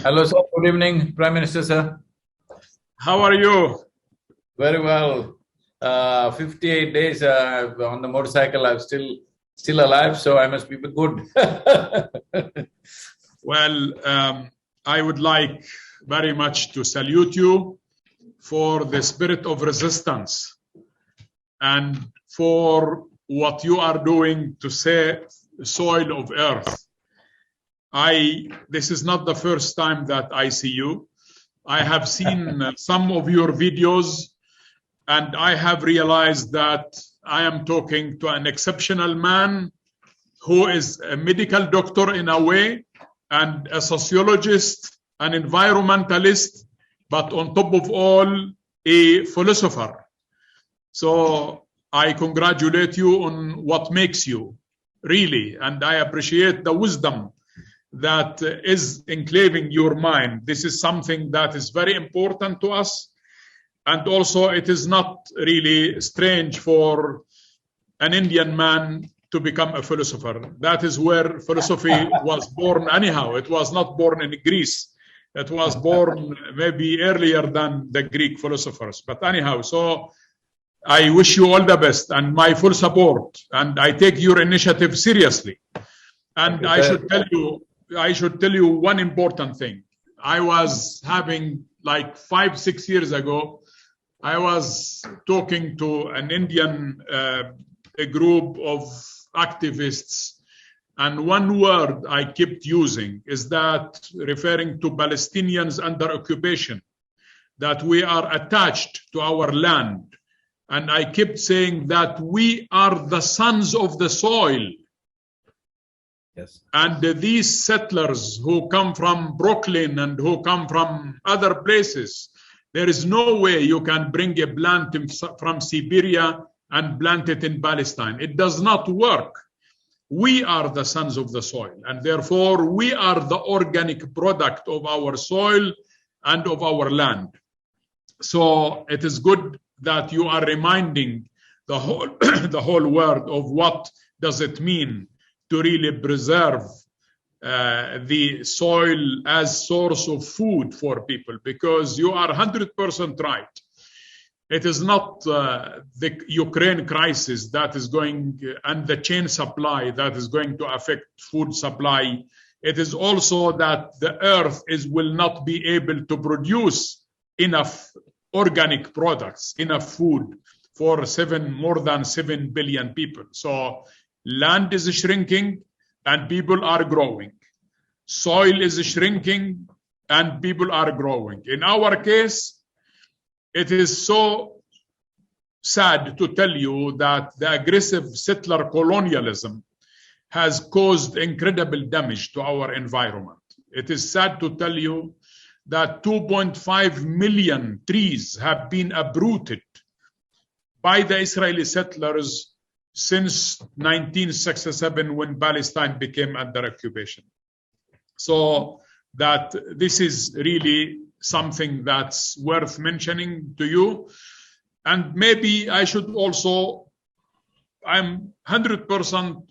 Hello, sir. Good evening, Prime Minister, sir. How are you? Very well. 58 days on the motorcycle. I'm still alive, so I must be good. Well, I would like very much to salute you for the spirit of resistance and for what you are doing to save the soil of earth. This is not the first time that I see you. I have seen some of your videos, and I have realized that I am talking to an exceptional man who is a medical doctor in a way, and a sociologist, an environmentalist, but on top of all, a philosopher. So I congratulate you on what makes you, really, and I appreciate the wisdom that is enclaving your mind. This is something that is very important to us. And also, it is not really strange for an Indian man to become a philosopher. That is where philosophy was born anyhow. It was not born in Greece. It was born maybe earlier than the Greek philosophers. But anyhow, so I wish you all the best and my full support. And I take your initiative seriously. And I should tell you one important thing. I was having, like 5-6 years ago, I was talking to an Indian a group of activists, and one word I kept using is that referring to Palestinians under occupation, that we are attached to our land. And I kept saying that we are the sons of the soil. Yes. And these settlers who come from Brooklyn and who come from other places, there is no way you can bring a plant from Siberia and plant it in Palestine. It does not work. We are the sons of the soil, and therefore we are the organic product of our soil and of our land. So it is good that you are reminding the whole, the whole world of what does it mean to really preserve the soil as source of food for people, because you are 100% right. It is not the Ukraine crisis that is going, and the chain supply that is going to affect food supply. It is also that the earth will not be able to produce enough organic products, enough food for more than 7 billion people. So land is shrinking and people are growing. Soil is shrinking and people are growing. In our case, it is so sad to tell you that the aggressive settler colonialism has caused incredible damage to our environment. It is sad to tell you that 2.5 million trees have been uprooted by the Israeli settlers since 1967, when Palestine became under occupation. So that this is really something that's worth mentioning to you. And maybe I should also, I'm 100%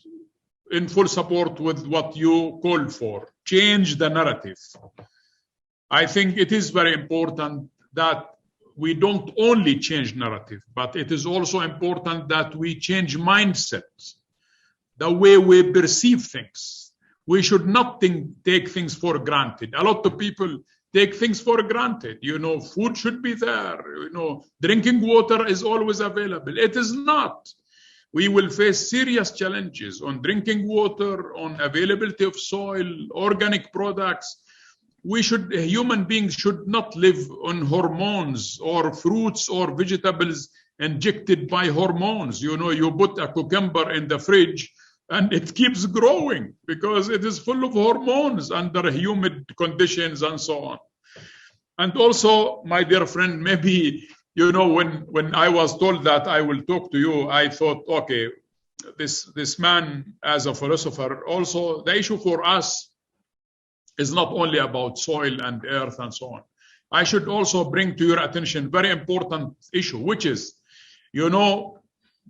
in full support with what you called for. Change the narrative. I think it is very important that we don't only change narrative, but it is also important that we change mindsets, the way we perceive things. We should not take things for granted. A lot of people take things for granted. You know, food should be there. You know, drinking water is always available. It is not. We will face serious challenges on drinking water, on availability of soil, organic products. Human beings should not live on hormones or fruits or vegetables injected by hormones. You know, you put a cucumber in the fridge and it keeps growing because it is full of hormones under humid conditions and so on. And also, my dear friend, maybe, you know, when I was told that I will talk to you, I thought, okay, this man as a philosopher, also the issue for us is not only about soil and earth and so on. I should also bring to your attention very important issue, which is, you know,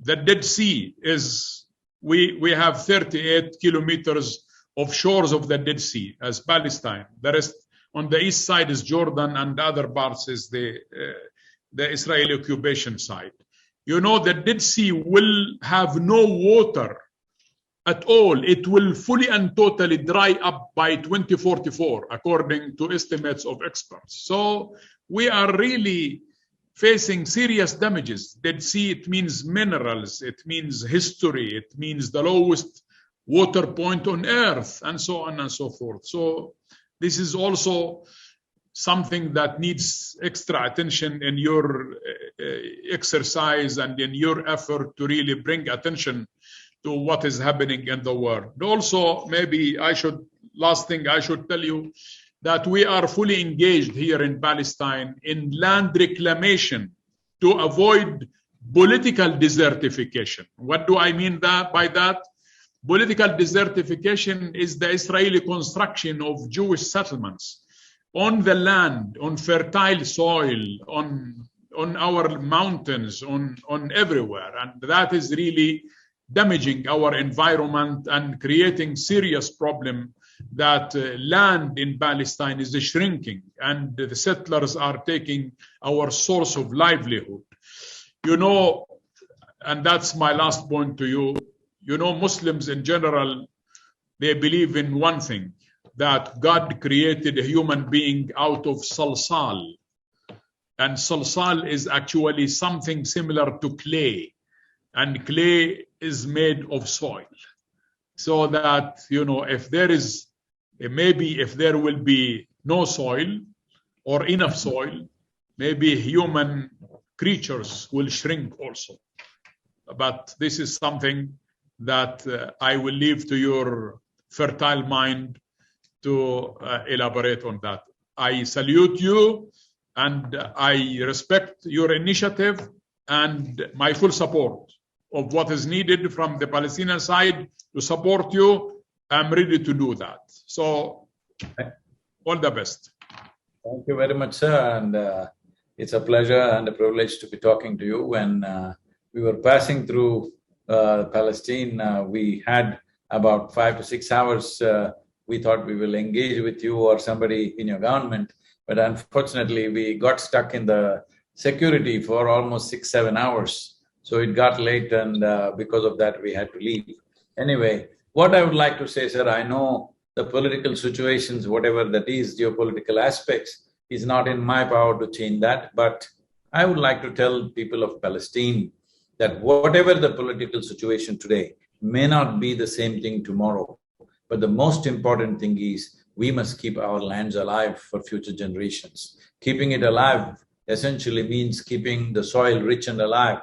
the Dead Sea is, we have 38 kilometers of shores of the Dead Sea as Palestine. The rest On the east side is Jordan, and the other parts is the Israeli occupation side. You know, the Dead Sea will have no water at all. It will fully and totally dry up by 2044, according to estimates of experts. So we are really facing serious damages. Dead Sea, it means minerals, it means history, it means the lowest water point on earth, and so on and so forth. So this is also something that needs extra attention in your exercise and in your effort to really bring attention to what is happening in the world. Also, maybe last thing I should tell you, that we are fully engaged here in Palestine in land reclamation to avoid political desertification. What do I mean by that? Political desertification is the Israeli construction of Jewish settlements on the land, on fertile soil, on our mountains, on everywhere. And that is really damaging our environment and creating serious problem that land in Palestine is shrinking and the settlers are taking our source of livelihood. You know, and that's my last point to you, you know, Muslims in general, they believe in one thing, that God created a human being out of salsal. And salsal is actually something similar to clay. And clay is made of soil. So that, you know, if there will be no soil or enough soil, maybe human creatures will shrink also. But this is something that I will leave to your fertile mind to elaborate on that. I salute you and I respect your initiative and my full support of what is needed from the Palestinian side to support you. I'm ready to do that. So, all the best. Thank you very much, sir. And it's a pleasure and a privilege to be talking to you. When we were passing through Palestine, we had about 5 to 6 hours. We thought we will engage with you or somebody in your government, but unfortunately we got stuck in the security for almost 6, 7 hours. So it got late and because of that we had to leave. Anyway, what I would like to say, sir, I know the political situations, whatever that is, geopolitical aspects, is not in my power to change that, but I would like to tell people of Palestine that whatever the political situation today may not be the same thing tomorrow. But the most important thing is we must keep our lands alive for future generations. Keeping it alive essentially means keeping the soil rich and alive,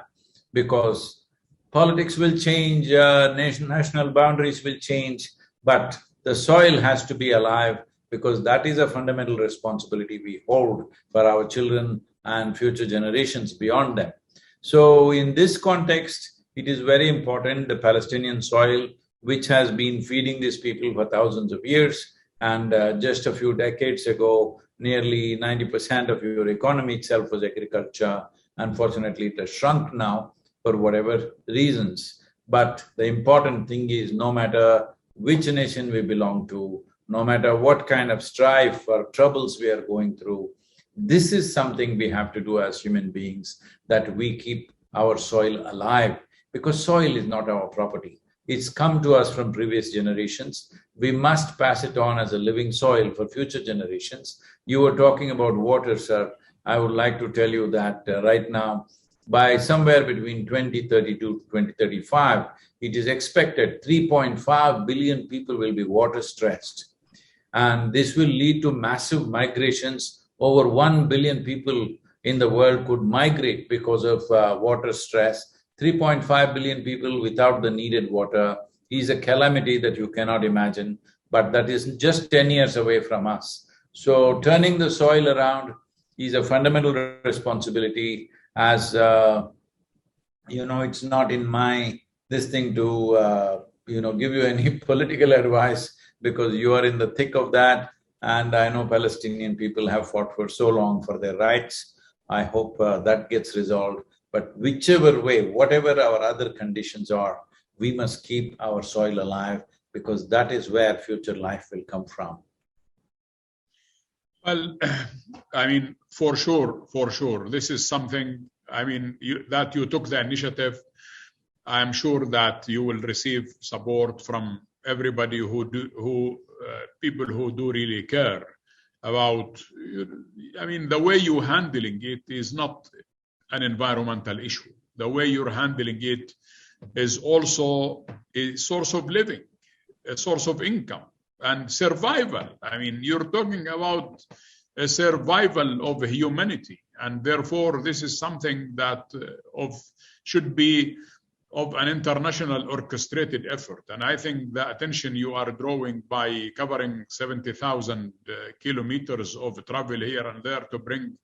because politics will change, national boundaries will change, but the soil has to be alive, because that is a fundamental responsibility we hold for our children and future generations beyond them. So in this context, it is very important, the Palestinian soil, which has been feeding these people for thousands of years, and just a few decades ago, nearly 90% of your economy itself was agriculture. Unfortunately, it has shrunk now for whatever reasons. But the important thing is, no matter which nation we belong to, no matter what kind of strife or troubles we are going through, this is something we have to do as human beings, that we keep our soil alive, because soil is not our property. It's come to us from previous generations. We must pass it on as a living soil for future generations. You were talking about water, sir. I would like to tell you that right now, by somewhere between 2032 to 2035, it is expected 3.5 billion people will be water stressed. And this will lead to massive migrations. Over 1 billion people in the world could migrate because of water stress. 3.5 billion people without the needed water is a calamity that you cannot imagine, but that is just 10 years away from us. So turning the soil around is a fundamental responsibility. As it's not in my this thing to give you any political advice, because you are in the thick of that, and I know Palestinian people have fought for so long for their rights. I hope that gets resolved. But whichever way, whatever our other conditions are, we must keep our soil alive, because that is where future life will come from. Well, I mean, for sure. This is something, I mean, that you took the initiative. I'm sure that you will receive support from everybody people who do really care about, I mean, the way you're handling it is not an environmental issue. The way you're handling it is also a source of living, a source of income and survival. I mean, you're talking about a survival of humanity, and therefore this is something that should be of an international orchestrated effort. And I think the attention you are drawing by covering 70,000 kilometers of travel here and there to bring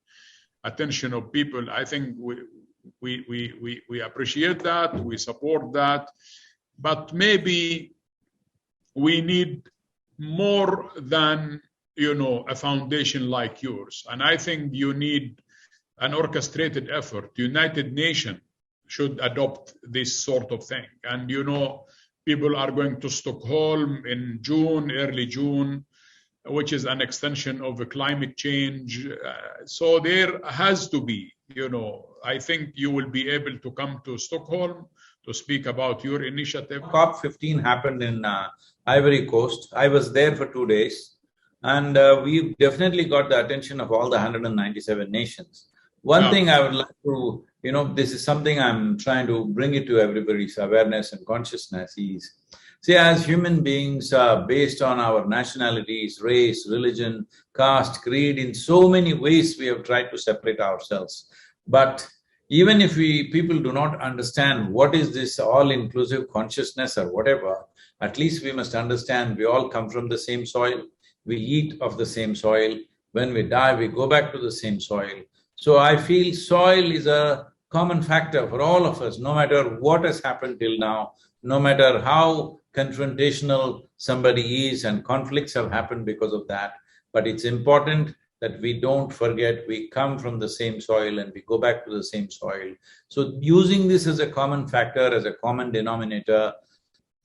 attention of people, I think we appreciate that, we support that, but maybe we need more than, a foundation like yours. And I think you need an orchestrated effort. United Nations should adopt this sort of thing. And people are going to Stockholm in June, early June, which is an extension of the climate change. So there has to be, I think you will be able to come to Stockholm to speak about your initiative. COP15 happened in Ivory Coast. I was there for 2 days, and we definitely got the attention of all the 197 nations. One thing I would like to, this is something I'm trying to bring it to everybody's awareness and consciousness is, see, as human beings, based on our nationalities, race, religion, caste, creed, in so many ways we have tried to separate ourselves. But even if people do not understand what is this all-inclusive consciousness or whatever, at least we must understand we all come from the same soil, we eat of the same soil, when we die we go back to the same soil. So I feel soil is a common factor for all of us, no matter what has happened till now, no matter how confrontational somebody is, and conflicts have happened because of that. But it's important that we don't forget we come from the same soil and we go back to the same soil. So using this as a common factor, as a common denominator,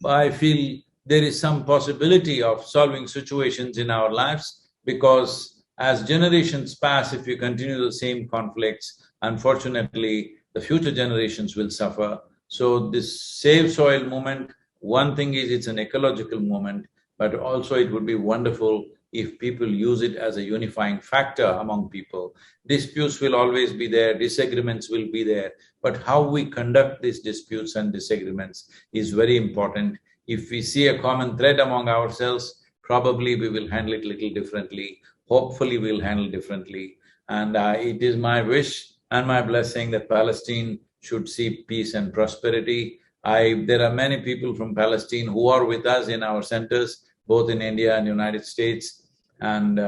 I feel there is some possibility of solving situations in our lives, because as generations pass, if we continue the same conflicts, unfortunately, the future generations will suffer. So this Save Soil movement, one thing is it's an ecological movement, but also it would be wonderful if people use it as a unifying factor among people. Disputes will always be there, disagreements will be there, but how we conduct these disputes and disagreements is very important. If we see a common thread among ourselves, probably we will handle it little differently. Hopefully we'll handle differently. And it is my wish and my blessing that Palestine should see peace and prosperity. There are many people from Palestine who are with us in our centers, both in India and United States. And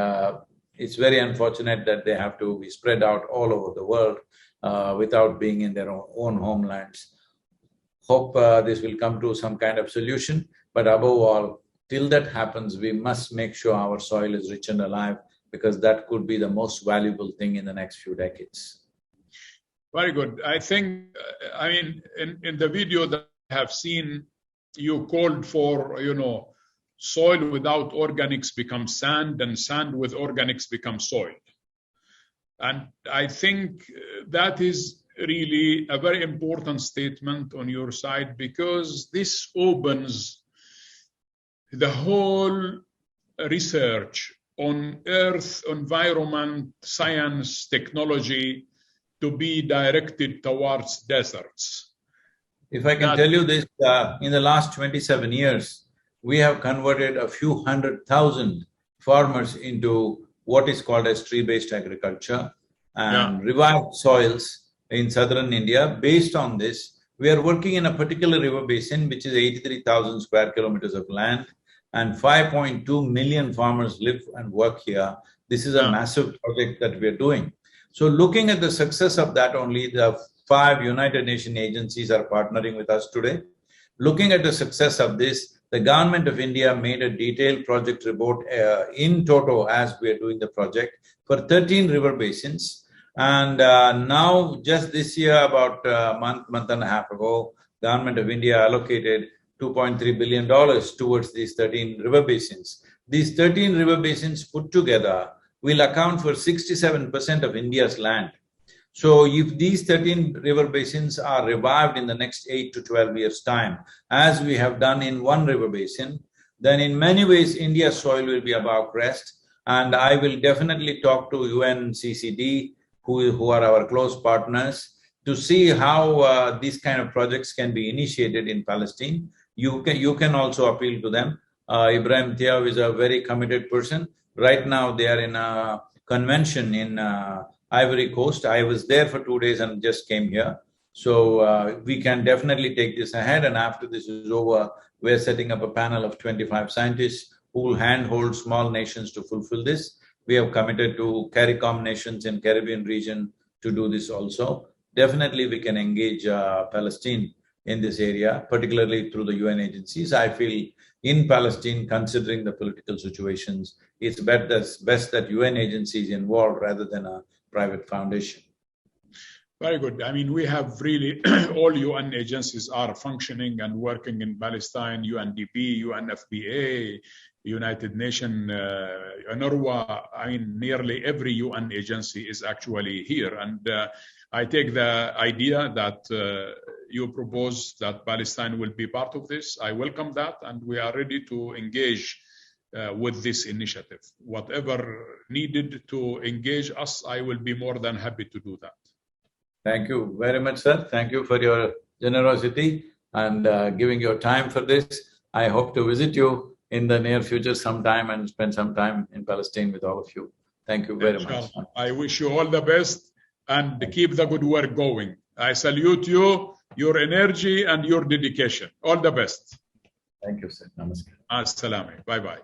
it's very unfortunate that they have to be spread out all over the world without being in their own homelands. Hope this will come to some kind of solution, but above all, till that happens, we must make sure our soil is rich and alive, because that could be the most valuable thing in the next few decades. Very good. I think, in the video that I have seen, you called for, soil without organics becomes sand, and sand with organics becomes soil. And I think that is really a very important statement on your side, because this opens the whole research on earth, environment, science, technology to be directed towards deserts. If I can tell you this, in the last 27 years, we have converted a few 100,000 farmers into what is called as tree-based agriculture and revived soils in southern India. Based on this, we are working in a particular river basin, which is 83,000 square kilometers of land, and 5.2 million farmers live and work here. This is a massive project that we are doing. So looking at the success of that, only the 5 United Nations agencies are partnering with us today. Looking at the success of this, the government of India made a detailed project report in toto as we are doing the project for 13 river basins. And now, just this year, about a month and a half ago, the government of India allocated $2.3 billion towards these 13 river basins. These 13 river basins put together will account for 67% of India's land. So if these 13 river basins are revived in the next 8 to 12 years' time, as we have done in one river basin, then in many ways India's soil will be above crest. And I will definitely talk to UNCCD, who are our close partners, to see how these kind of projects can be initiated in Palestine. You can also appeal to them. Ibrahim Thiaw is a very committed person. Right now they are in a convention in Ivory Coast. I was there for 2 days and just came here. So we can definitely take this ahead, and after this is over, we're setting up a panel of 25 scientists who will handhold small nations to fulfill this. We have committed to CARICOM nations in Caribbean region to do this also. Definitely we can engage Palestine in this area, particularly through the UN agencies. I feel in Palestine, considering the political situations, it's best that UN agencies involved rather than a private foundation. Very good. I mean, we have really all UN agencies are functioning and working in Palestine, UNDP, UNFPA, United Nations, UNRWA. I mean, nearly every UN agency is actually here. And I take the idea that you propose that Palestine will be part of this. I welcome that, and we are ready to engage with this initiative. Whatever needed to engage us, I will be more than happy to do that. Thank you very much, sir. Thank you for your generosity and giving your time for this. I hope to visit you in the near future sometime and spend some time in Palestine with all of you. Thank you very much. I wish you all the best and keep the good work going. I salute you, your energy and your dedication. All the best. Thank you, sir. Namaskar. As-salamu. Bye-bye.